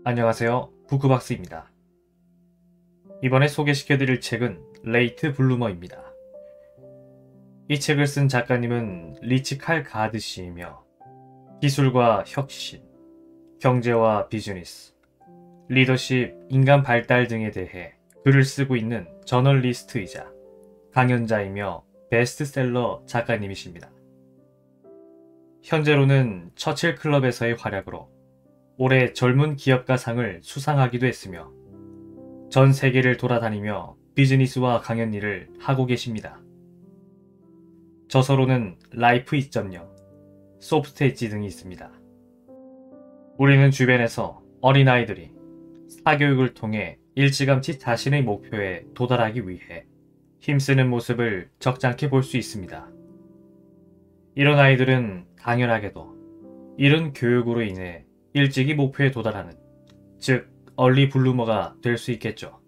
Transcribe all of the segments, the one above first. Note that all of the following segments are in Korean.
안녕하세요. 부크박스입니다. 이번에 소개시켜드릴 책은 레이트 블루머입니다. 이 책을 쓴 작가님은 리치 칼 가드시이며 기술과 혁신, 경제와 비즈니스, 리더십, 인간 발달 등에 대해 글을 쓰고 있는 저널리스트이자 강연자이며 베스트셀러 작가님이십니다. 현재로는 처칠 클럽에서의 활약으로 올해 젊은 기업가상을 수상하기도 했으며 전 세계를 돌아다니며 비즈니스와 강연 일을 하고 계십니다. 저서로는 라이프 2.0, 소프트 엣지 등이 있습니다. 우리는 주변에서 어린아이들이 사교육을 통해 일찌감치 자신의 목표에 도달하기 위해 힘쓰는 모습을 적잖게 볼 수 있습니다. 이런 아이들은 당연하게도 이런 교육으로 인해 일찍이 목표에 도달하는, 즉 얼리 블루머가 될 수 있겠죠.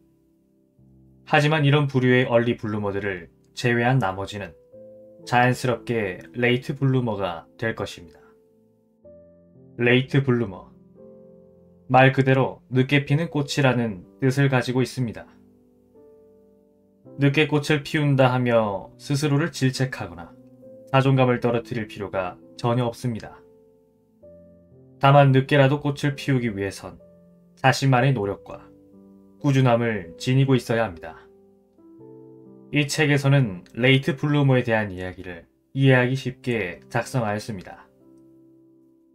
하지만 이런 부류의 얼리 블루머들을 제외한 나머지는 자연스럽게 레이트 블루머가 될 것입니다. 레이트 블루머, 말 그대로 늦게 피는 꽃이라는 뜻을 가지고 있습니다. 늦게 꽃을 피운다 하며 스스로를 질책하거나 자존감을 떨어뜨릴 필요가 전혀 없습니다. 다만 늦게라도 꽃을 피우기 위해선 자신만의 노력과 꾸준함을 지니고 있어야 합니다. 이 책에서는 레이트 블루머에 대한 이야기를 이해하기 쉽게 작성하였습니다.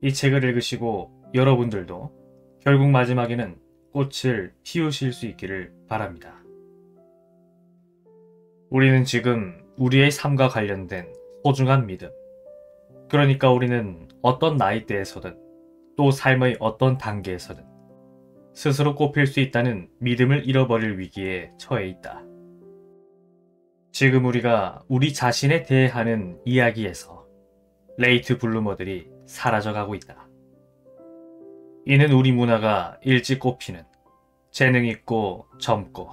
이 책을 읽으시고 여러분들도 결국 마지막에는 꽃을 피우실 수 있기를 바랍니다. 우리는 지금 우리의 삶과 관련된 소중한 믿음, 그러니까 우리는 어떤 나이대에서든 또 삶의 어떤 단계에서든 스스로 꼽힐 수 있다는 믿음을 잃어버릴 위기에 처해 있다. 지금 우리가 우리 자신에 대해 하는 이야기에서 레이트 블루머들이 사라져가고 있다. 이는 우리 문화가 일찍 꼽히는 재능 있고 젊고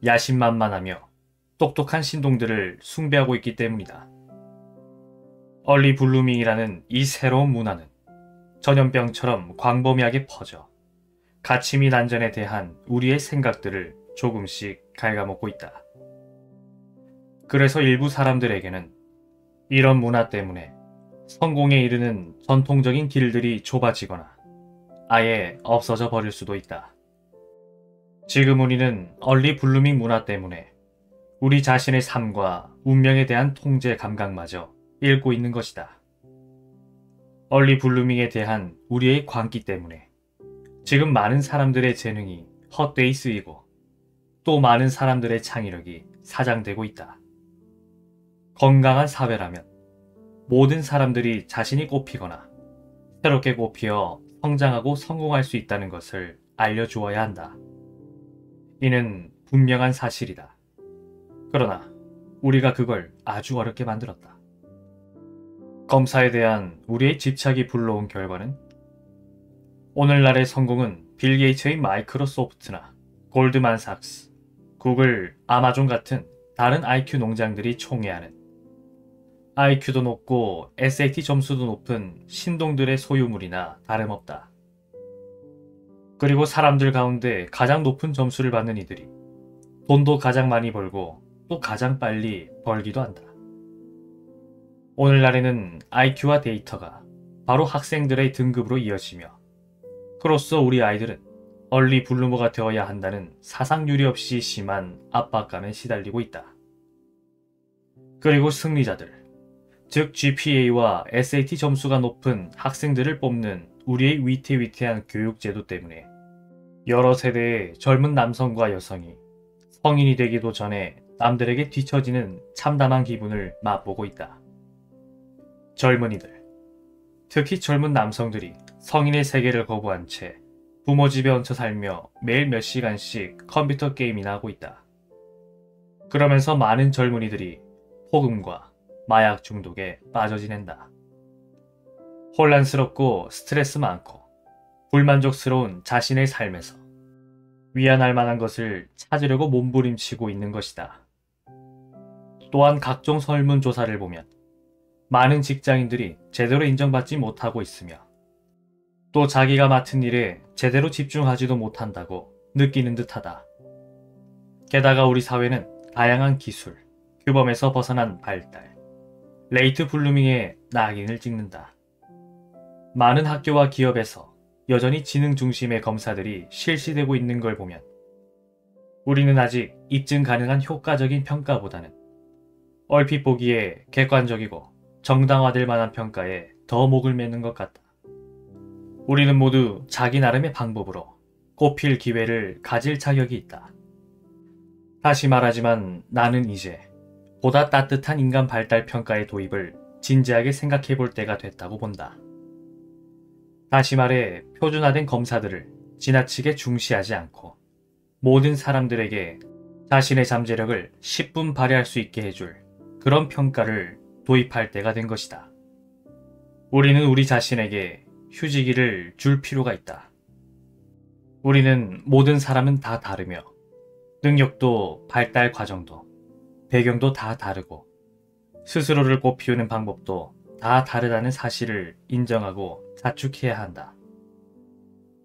야심만만하며 똑똑한 신동들을 숭배하고 있기 때문이다. 얼리 블루밍이라는 이 새로운 문화는 전염병처럼 광범위하게 퍼져 가치 및 안전에 대한 우리의 생각들을 조금씩 갉아먹고 있다. 그래서 일부 사람들에게는 이런 문화 때문에 성공에 이르는 전통적인 길들이 좁아지거나 아예 없어져 버릴 수도 있다. 지금 우리는 얼리 블루밍 문화 때문에 우리 자신의 삶과 운명에 대한 통제 감각마저 잃고 있는 것이다. 얼리 블루밍에 대한 우리의 광기 때문에 지금 많은 사람들의 재능이 헛되이 쓰이고 또 많은 사람들의 창의력이 사장되고 있다. 건강한 사회라면 모든 사람들이 자신이 꼽히거나 새롭게 꼽혀 성장하고 성공할 수 있다는 것을 알려주어야 한다. 이는 분명한 사실이다. 그러나 우리가 그걸 아주 어렵게 만들었다. 검사에 대한 우리의 집착이 불러온 결과는 오늘날의 성공은 빌 게이츠의 마이크로소프트나 골드만삭스, 구글, 아마존 같은 다른 IQ 농장들이 총애하는 IQ도 높고 SAT 점수도 높은 신동들의 소유물이나 다름없다. 그리고 사람들 가운데 가장 높은 점수를 받는 이들이 돈도 가장 많이 벌고 또 가장 빨리 벌기도 한다. 오늘날에는 IQ와 데이터가 바로 학생들의 등급으로 이어지며 그로써 우리 아이들은 얼리 블루머가 되어야 한다는 사상유리 없이 심한 압박감에 시달리고 있다. 그리고 승리자들, 즉 GPA와 SAT 점수가 높은 학생들을 뽑는 우리의 위태위태한 교육제도 때문에 여러 세대의 젊은 남성과 여성이 성인이 되기도 전에 남들에게 뒤처지는 참담한 기분을 맛보고 있다. 젊은이들, 특히 젊은 남성들이 성인의 세계를 거부한 채 부모 집에 얹혀 살며 매일 몇 시간씩 컴퓨터 게임이나 하고 있다. 그러면서 많은 젊은이들이 폭음과 마약 중독에 빠져 지낸다. 혼란스럽고 스트레스 많고 불만족스러운 자신의 삶에서 위안할 만한 것을 찾으려고 몸부림치고 있는 것이다. 또한 각종 설문조사를 보면 많은 직장인들이 제대로 인정받지 못하고 있으며 또 자기가 맡은 일에 제대로 집중하지도 못한다고 느끼는 듯하다. 게다가 우리 사회는 다양한 기술, 규범에서 벗어난 발달, 레이트 블루밍의 낙인을 찍는다. 많은 학교와 기업에서 여전히 지능 중심의 검사들이 실시되고 있는 걸 보면 우리는 아직 입증 가능한 효과적인 평가보다는 얼핏 보기에 객관적이고 정당화될 만한 평가에 더 목을 매는 것 같다. 우리는 모두 자기 나름의 방법으로 꼽힐 기회를 가질 자격이 있다. 다시 말하지만 나는 이제 보다 따뜻한 인간 발달 평가의 도입을 진지하게 생각해 볼 때가 됐다고 본다. 다시 말해 표준화된 검사들을 지나치게 중시하지 않고 모든 사람들에게 자신의 잠재력을 10분 발휘할 수 있게 해줄 그런 평가를 도입할 때가 된 것이다. 우리는 우리 자신에게 휴지기를 줄 필요가 있다. 우리는 모든 사람은 다 다르며 능력도 발달 과정도 배경도 다 다르고 스스로를 꽃피우는 방법도 다 다르다는 사실을 인정하고 자축해야 한다.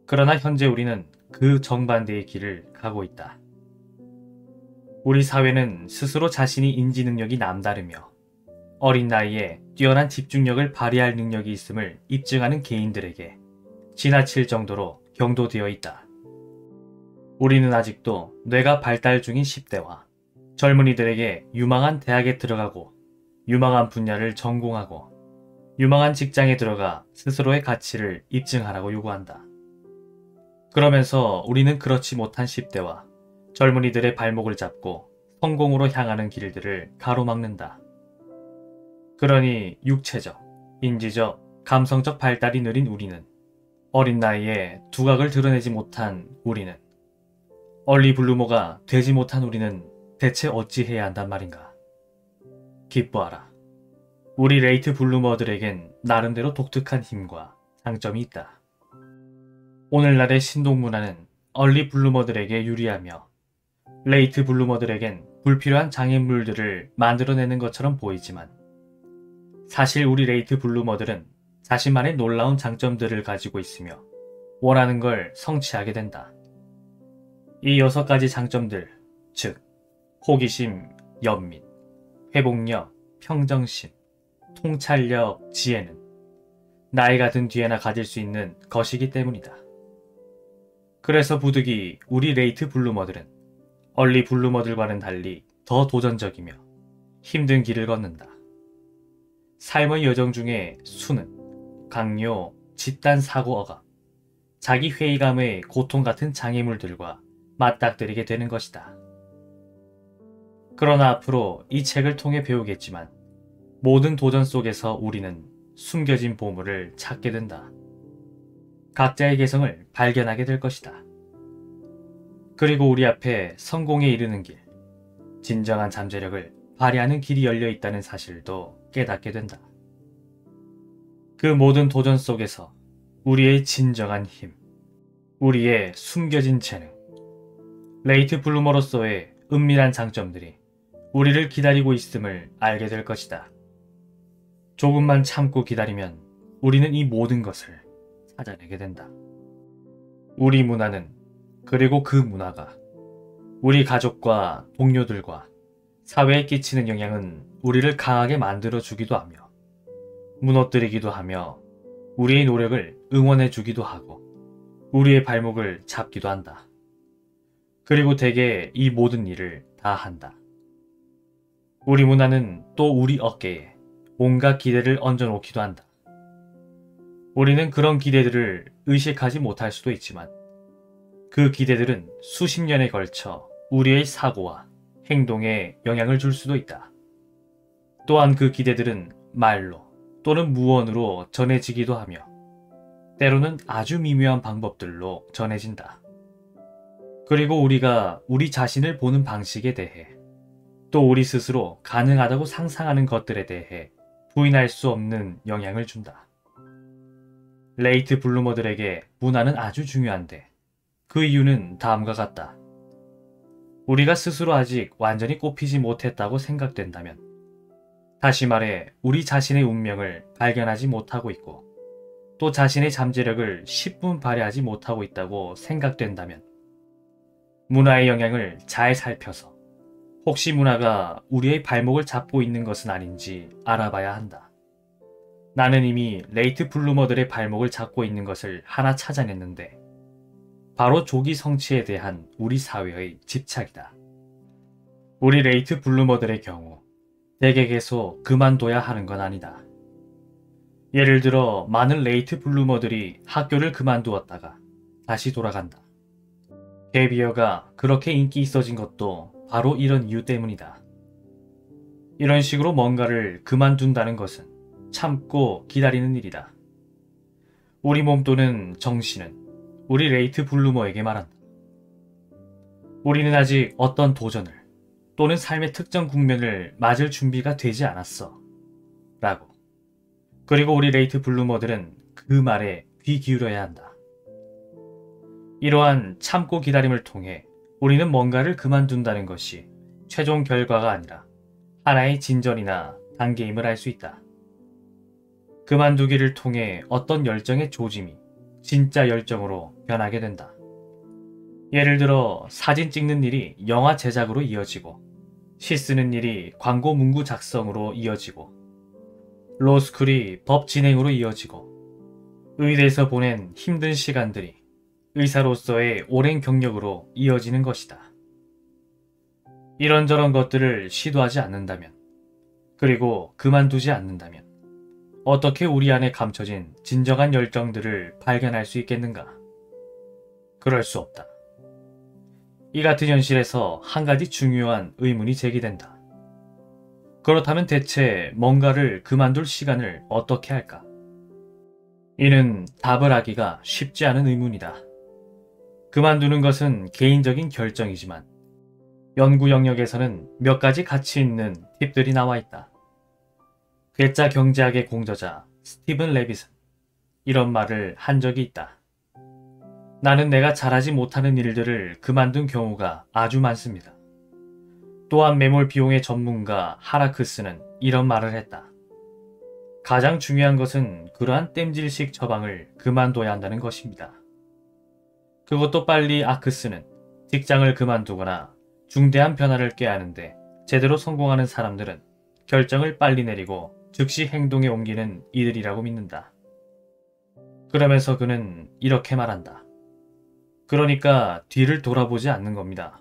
그러나 현재 우리는 그 정반대의 길을 가고 있다. 우리 사회는 스스로 자신이 인지 능력이 남다르며 어린 나이에 뛰어난 집중력을 발휘할 능력이 있음을 입증하는 개인들에게 지나칠 정도로 경도되어 있다. 우리는 아직도 뇌가 발달 중인 10대와 젊은이들에게 유망한 대학에 들어가고 유망한 분야를 전공하고 유망한 직장에 들어가 스스로의 가치를 입증하라고 요구한다. 그러면서 우리는 그렇지 못한 10대와 젊은이들의 발목을 잡고 성공으로 향하는 길들을 가로막는다. 그러니 육체적, 인지적, 감성적 발달이 느린 우리는 어린 나이에 두각을 드러내지 못한 우리는 얼리 블루머가 되지 못한 우리는 대체 어찌해야 한단 말인가. 기뻐하라. 우리 레이트 블루머들에겐 나름대로 독특한 힘과 장점이 있다. 오늘날의 신동문화는 얼리 블루머들에게 유리하며 레이트 블루머들에겐 불필요한 장애물들을 만들어내는 것처럼 보이지만 사실 우리 레이트 블루머들은 자신만의 놀라운 장점들을 가지고 있으며 원하는 걸 성취하게 된다. 이 6가지 장점들, 즉 호기심, 연민, 회복력, 평정심, 통찰력, 지혜는 나이가 든 뒤에나 가질 수 있는 것이기 때문이다. 그래서 부득이 우리 레이트 블루머들은 얼리 블루머들과는 달리 더 도전적이며 힘든 길을 걷는다. 삶의 여정 중에 수능, 강요, 집단 사고 억압, 자기 회의감의 고통 같은 장애물들과 맞닥뜨리게 되는 것이다. 그러나 앞으로 이 책을 통해 배우겠지만 모든 도전 속에서 우리는 숨겨진 보물을 찾게 된다. 각자의 개성을 발견하게 될 것이다. 그리고 우리 앞에 성공에 이르는 길, 진정한 잠재력을 발휘하는 길이 열려 있다는 사실도 깨닫게 된다. 그 모든 도전 속에서 우리의 진정한 힘, 우리의 숨겨진 재능, 레이트 블루머로서의 은밀한 장점들이 우리를 기다리고 있음을 알게 될 것이다. 조금만 참고 기다리면 우리는 이 모든 것을 찾아내게 된다. 우리 문화는, 그리고 그 문화가 우리 가족과 동료들과 사회에 끼치는 영향은 우리를 강하게 만들어주기도 하며 무너뜨리기도 하며 우리의 노력을 응원해주기도 하고 우리의 발목을 잡기도 한다. 그리고 대개 이 모든 일을 다 한다. 우리 문화는 또 우리 어깨에 온갖 기대를 얹어놓기도 한다. 우리는 그런 기대들을 의식하지 못할 수도 있지만 그 기대들은 수십 년에 걸쳐 우리의 사고와 행동에 영향을 줄 수도 있다. 또한 그 기대들은 말로 또는 무언으로 전해지기도 하며 때로는 아주 미묘한 방법들로 전해진다. 그리고 우리가 우리 자신을 보는 방식에 대해 또 우리 스스로 가능하다고 상상하는 것들에 대해 부인할 수 없는 영향을 준다. 레이트 블루머들에게 문화는 아주 중요한데 그 이유는 다음과 같다. 우리가 스스로 아직 완전히 꼽히지 못했다고 생각된다면 다시 말해 우리 자신의 운명을 발견하지 못하고 있고 또 자신의 잠재력을 10분 발휘하지 못하고 있다고 생각된다면 문화의 영향을 잘 살펴서 혹시 문화가 우리의 발목을 잡고 있는 것은 아닌지 알아봐야 한다. 나는 이미 레이트 블루머들의 발목을 잡고 있는 것을 하나 찾아냈는데 바로 조기 성취에 대한 우리 사회의 집착이다. 우리 레이트 블루머들의 경우 대개에서 그만둬야 하는 건 아니다. 예를 들어 많은 레이트 블루머들이 학교를 그만두었다가 다시 돌아간다. 갭이어가 그렇게 인기 있어진 것도 바로 이런 이유 때문이다. 이런 식으로 뭔가를 그만둔다는 것은 참고 기다리는 일이다. 우리 몸 또는 정신은 우리 레이트 블루머에게 말한다. 우리는 아직 어떤 도전을 또는 삶의 특정 국면을 맞을 준비가 되지 않았어. 라고. 그리고 우리 레이트 블루머들은 그 말에 귀 기울여야 한다. 이러한 참고 기다림을 통해 우리는 뭔가를 그만둔다는 것이 최종 결과가 아니라 하나의 진전이나 단계임을 알 수 있다. 그만두기를 통해 어떤 열정의 조짐이 진짜 열정으로 변하게 된다. 예를 들어 사진 찍는 일이 영화 제작으로 이어지고 시 쓰는 일이 광고 문구 작성으로 이어지고 로스쿨이 법 진행으로 이어지고 의대에서 보낸 힘든 시간들이 의사로서의 오랜 경력으로 이어지는 것이다. 이런저런 것들을 시도하지 않는다면 그리고 그만두지 않는다면 어떻게 우리 안에 감춰진 진정한 열정들을 발견할 수 있겠는가? 그럴 수 없다. 이 같은 현실에서 한 가지 중요한 의문이 제기된다. 그렇다면 대체 뭔가를 그만둘 시간을 어떻게 할까? 이는 답을 하기가 쉽지 않은 의문이다. 그만두는 것은 개인적인 결정이지만 연구 영역에서는 몇 가지 가치 있는 팁들이 나와 있다. 괴짜 경제학의 공저자 스티븐 레빗은 이런 말을 한 적이 있다. 나는 내가 잘하지 못하는 일들을 그만둔 경우가 아주 많습니다. 또한 매몰 비용의 전문가 하라크스는 이런 말을 했다. 가장 중요한 것은 그러한 땜질식 처방을 그만둬야 한다는 것입니다. 그것도 빨리. 아크스는 직장을 그만두거나 중대한 변화를 꾀하는데 제대로 성공하는 사람들은 결정을 빨리 내리고 즉시 행동에 옮기는 이들이라고 믿는다. 그러면서 그는 이렇게 말한다. 그러니까 뒤를 돌아보지 않는 겁니다.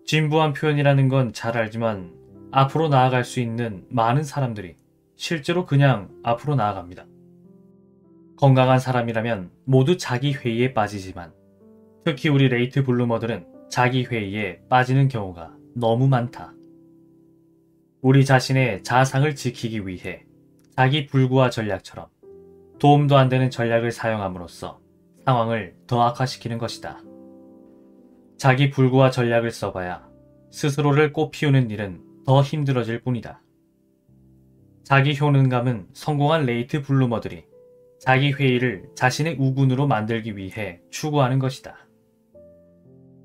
진부한 표현이라는 건 잘 알지만 앞으로 나아갈 수 있는 많은 사람들이 실제로 그냥 앞으로 나아갑니다. 건강한 사람이라면 모두 자기 회의에 빠지지만 특히 우리 레이트 블루머들은 자기 회의에 빠지는 경우가 너무 많다. 우리 자신의 자상을 지키기 위해 자기 불구화 전략처럼 도움도 안 되는 전략을 사용함으로써 상황을 더 악화시키는 것이다. 자기 불구화 전략을 써봐야 스스로를 꽃피우는 일은 더 힘들어질 뿐이다. 자기 효능감은 성공한 레이트 블루머들이 자기 회의를 자신의 우군으로 만들기 위해 추구하는 것이다.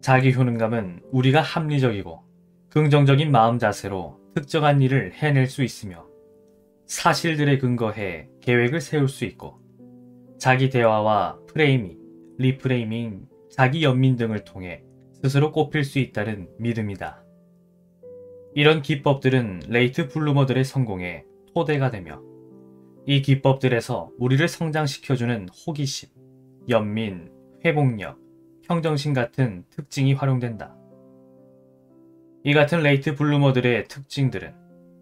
자기 효능감은 우리가 합리적이고 긍정적인 마음 자세로 특정한 일을 해낼 수 있으며 사실들에 근거해 계획을 세울 수 있고 자기 대화와 프레이밍, 리프레이밍, 자기 연민 등을 통해 스스로 꼽힐 수 있다는 믿음이다. 이런 기법들은 레이트 블루머들의 성공에 토대가 되며 이 기법들에서 우리를 성장시켜주는 호기심, 연민, 회복력, 평정심 같은 특징이 활용된다. 이 같은 레이트 블루머들의 특징들은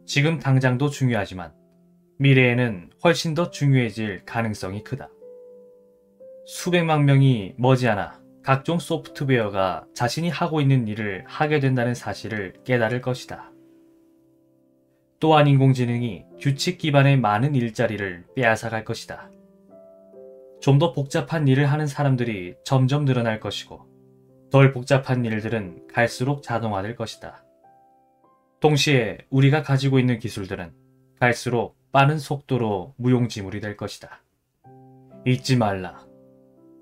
지금 당장도 중요하지만 미래에는 훨씬 더 중요해질 가능성이 크다. 수백만 명이 머지않아 각종 소프트웨어가 자신이 하고 있는 일을 하게 된다는 사실을 깨달을 것이다. 또한 인공지능이 규칙 기반의 많은 일자리를 빼앗아갈 것이다. 좀 더 복잡한 일을 하는 사람들이 점점 늘어날 것이고 덜 복잡한 일들은 갈수록 자동화될 것이다. 동시에 우리가 가지고 있는 기술들은 갈수록 빠른 속도로 무용지물이 될 것이다. 잊지 말라.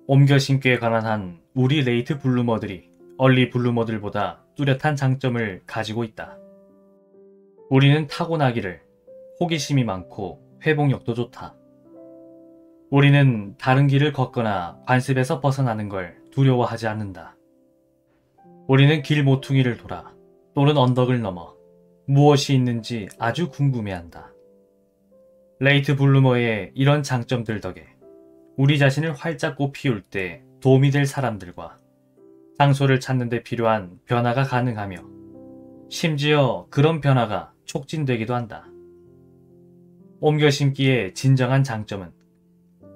옮겨 심기에 관한 한 우리 레이트 블루머들이 얼리 블루머들보다 뚜렷한 장점을 가지고 있다. 우리는 타고나기를 호기심이 많고 회복력도 좋다. 우리는 다른 길을 걷거나 관습에서 벗어나는 걸 두려워하지 않는다. 우리는 길 모퉁이를 돌아 또는 언덕을 넘어 무엇이 있는지 아주 궁금해한다. 레이트 블루머의 이런 장점들 덕에 우리 자신을 활짝 꽃피울 때 도움이 될 사람들과 장소를 찾는 데 필요한 변화가 가능하며 심지어 그런 변화가 촉진되기도 한다. 옮겨 심기의 진정한 장점은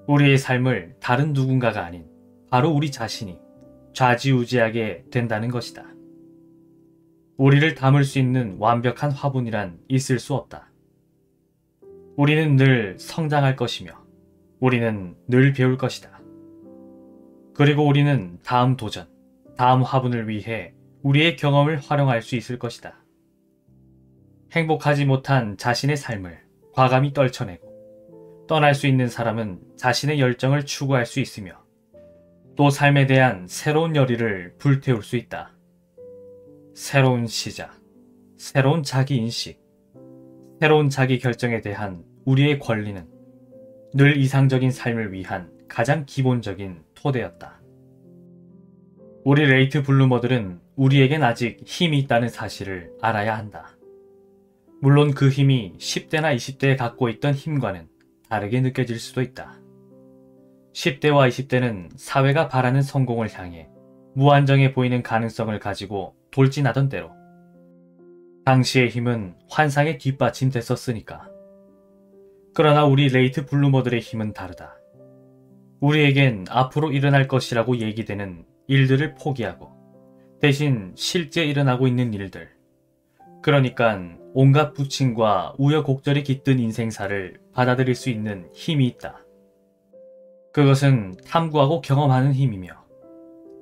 우리의 삶을 다른 누군가가 아닌 바로 우리 자신이 좌지우지하게 된다는 것이다. 우리를 담을 수 있는 완벽한 화분이란 있을 수 없다. 우리는 늘 성장할 것이며 우리는 늘 배울 것이다. 그리고 우리는 다음 도전, 다음 화분을 위해 우리의 경험을 활용할 수 있을 것이다. 행복하지 못한 자신의 삶을 과감히 떨쳐내고 떠날 수 있는 사람은 자신의 열정을 추구할 수 있으며 또 삶에 대한 새로운 열의를 불태울 수 있다. 새로운 시작, 새로운 자기인식, 새로운 자기 결정에 대한 우리의 권리는 늘 이상적인 삶을 위한 가장 기본적인 토대였다. 우리 레이트 블루머들은 우리에겐 아직 힘이 있다는 사실을 알아야 한다. 물론 그 힘이 10대나 20대에 갖고 있던 힘과는 다르게 느껴질 수도 있다. 10대와 20대는 사회가 바라는 성공을 향해 무한정해 보이는 가능성을 가지고 돌진하던 때로 당시의 힘은 환상에 뒷받침됐었으니까. 그러나 우리 레이트 블루머들의 힘은 다르다. 우리에겐 앞으로 일어날 것이라고 얘기되는 일들을 포기하고 대신 실제 일어나고 있는 일들, 그러니까 온갖 부침과 우여곡절이 깃든 인생사를 받아들일 수 있는 힘이 있다. 그것은 탐구하고 경험하는 힘이며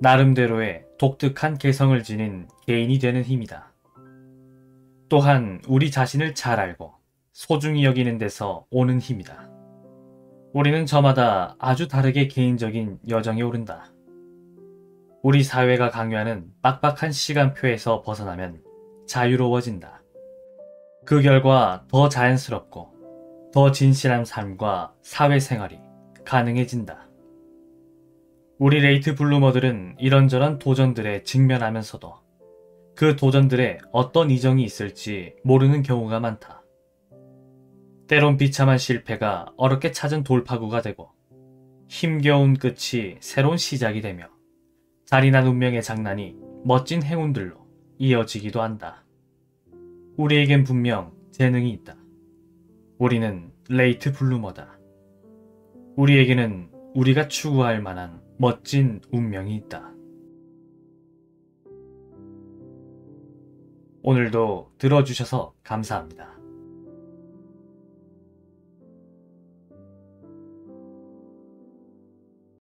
나름대로의 독특한 개성을 지닌 개인이 되는 힘이다. 또한 우리 자신을 잘 알고 소중히 여기는 데서 오는 힘이다. 우리는 저마다 아주 다르게 개인적인 여정에 오른다. 우리 사회가 강요하는 빡빡한 시간표에서 벗어나면 자유로워진다. 그 결과 더 자연스럽고 더 진실한 삶과 사회생활이 가능해진다. 우리 레이트 블루머들은 이런저런 도전들에 직면하면서도 그 도전들에 어떤 이정이 있을지 모르는 경우가 많다. 때론 비참한 실패가 어렵게 찾은 돌파구가 되고 힘겨운 끝이 새로운 시작이 되며 잔인한 운명의 장난이 멋진 행운들로 이어지기도 한다. 우리에겐 분명 재능이 있다. 우리는 레이트 블루머다. 우리에게는 우리가 추구할 만한 멋진 운명이 있다. 오늘도 들어주셔서 감사합니다.